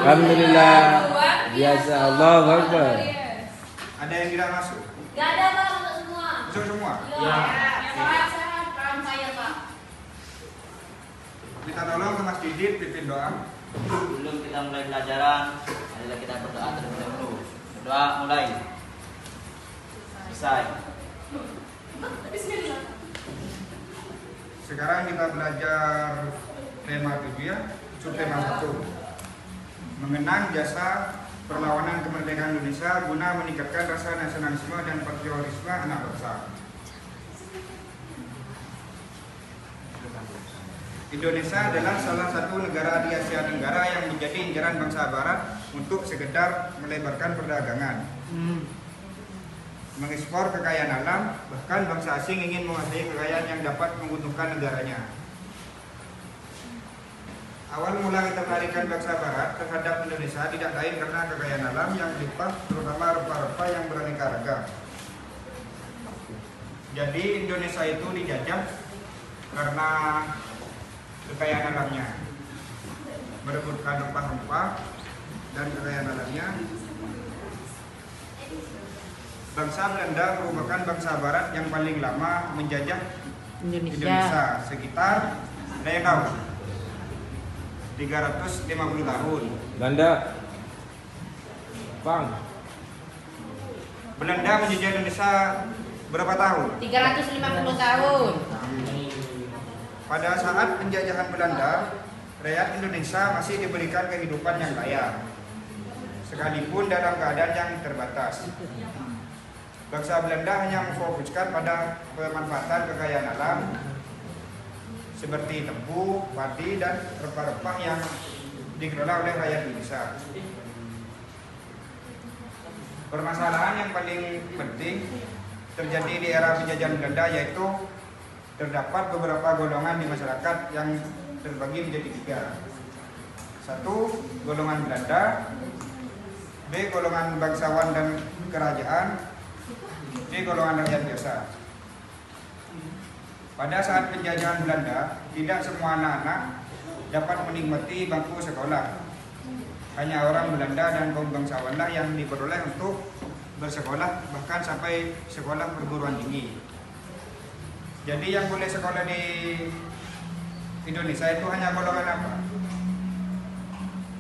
Alhamdulillah. Biasa Allah Akbar. Ada yang tidak masuk? Gak ada Pak, untuk semua. Masuk semua? Ya. Yang sehat peran saya Pak. Kita tolong ke Mas Didit pimpin doa. Sebelum kita mulai pelajaran, marilah kita berdoa terlebih dahulu. Berdoa mulai. Selesai. Sekarang kita belajar tema 7 ya, subtema 1. Mengenang jasa perlawanan kemerdekaan Indonesia guna meningkatkan rasa nasionalisme dan patriotisme anak bangsa. Indonesia adalah salah satu negara di Asia Tenggara yang menjadi incaran bangsa Barat untuk sekedar melebarkan perdagangan, mengekspor kekayaan alam, bahkan bangsa asing ingin menguasai kekayaan yang dapat menguntungkan negaranya. Awal mula ketertarikan bangsa Barat terhadap Indonesia tidak lain karena kekayaan alam yang melimpah, terutama rempah-rempah yang beraneka ragam. Jadi Indonesia itu dijajah karena kekayaan alamnya, merebutkan rempah-rempah dan kekayaan alamnya. Bangsa Belanda merupakan bangsa Barat yang paling lama menjajah Indonesia, sekitar ada yang tahu 350 tahun. Belanda. Bang. Belanda menjajah Indonesia berapa tahun? 350 tahun. Pada saat penjajahan Belanda, rakyat Indonesia masih diberikan kehidupan yang layak, sekalipun dalam keadaan yang terbatas. Bangsa Belanda hanya memfokuskan pada pemanfaatan kekayaan alam seperti tebu, padi, dan rempah-rempah yang dikelola oleh rakyat Indonesia. Permasalahan yang paling penting terjadi di era penjajahan Belanda yaitu terdapat beberapa golongan di masyarakat yang terbagi menjadi 3. 1. Golongan Belanda, B. Golongan bangsawan dan kerajaan, C. Golongan rakyat biasa. Pada saat penjajahan Belanda, tidak semua anak-anak dapat menikmati bangku sekolah. Hanya orang Belanda dan kaum bangsawanlah yang diperoleh untuk bersekolah, bahkan sampai sekolah perguruan tinggi. Jadi yang boleh sekolah di Indonesia itu hanya golongan apa?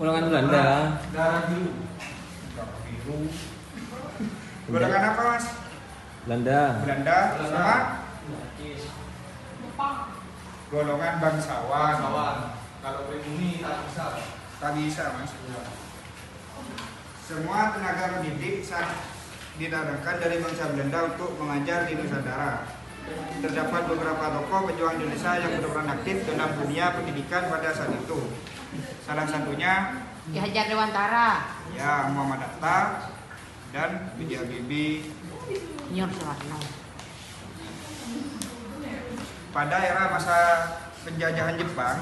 Golongan Belanda. Darah biru. Golongan apa Mas? Belanda. Belanda sama golongan bangsawan. Kalau pribumi tak bisa. Tak bisa Mas. Semua tenaga pendidik saat didatangkan dari bangsa Belanda untuk mengajar di Nusantara. Terdapat beberapa tokoh pejuang Indonesia yang berperan aktif dalam dunia pendidikan pada saat itu. Salah satunya Ki Hajar Dewantara. ya Muhammad Hatta dan B.J. Habibie. Nyor Soekarno. Pada era masa penjajahan Jepang,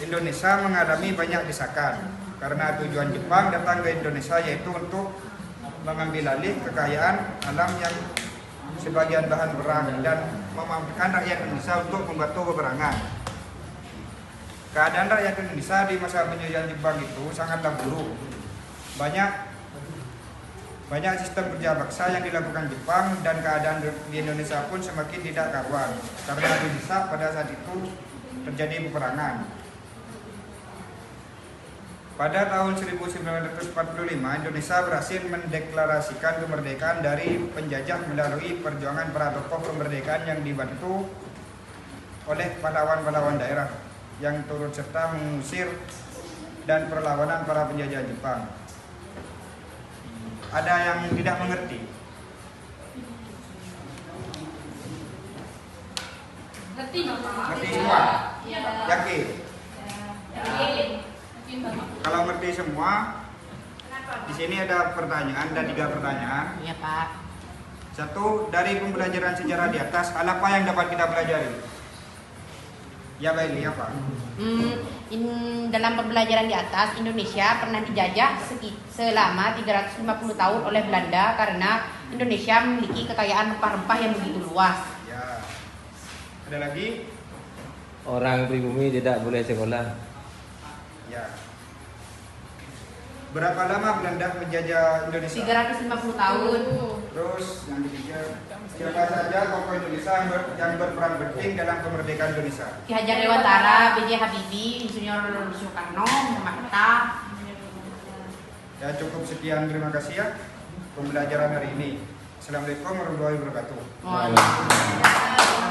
Indonesia mengalami banyak desakan karena tujuan Jepang datang ke Indonesia yaitu untuk mengambil alih kekayaan alam yang sebagian bahan perang dan memampukan rakyat Indonesia untuk membatu peperangan. Keadaan rakyat Indonesia di masa penjajahan Jepang itu sangatlah buruk. Banyak sistem kerja paksa yang dilakukan Jepang dan keadaan di Indonesia pun semakin tidak karuan karena didesak pada saat itu terjadi peperangan. Pada tahun 1945 Indonesia berhasil mendeklarasikan kemerdekaan dari penjajah melalui perjuangan para tokoh kemerdekaan yang dibantu oleh pahlawan-pahlawan daerah yang turut serta mengusir dan perlawanan para penjajah Jepang. Ada yang tidak mengerti? Ngerti Bapak? Ngerti semua? Iya Bapak. Yakin? Yakin. Yakin Bapak. Kalau ngerti semua, di sini ada pertanyaan, ada 3 pertanyaan. Iya Pak. 1. Dari pembelajaran sejarah di atas, hal apa yang dapat kita pelajari? Ya Baili, apa? Dalam pembelajaran di atas, Indonesia pernah dijajah selama 350 tahun oleh Belanda karena Indonesia memiliki kekayaan rempah-rempah yang begitu luas. Ya. Ada lagi? Orang pribumi tidak boleh sekolah. Ya. Berapa lama Belanda menjajah Indonesia? 350 tahun. Terus yang ketiga, siapa saja tokoh Indonesia yang berperan penting dalam kemerdekaan Indonesia? Ki Hajar Dewantara, B.J. Habibie, Insinyur Soekarno, Muhammad Hatta. Ya cukup sekian, terima kasih ya pembelajaran hari ini. Assalamualaikum warahmatullahi wabarakatuh. Waalaikumsalam.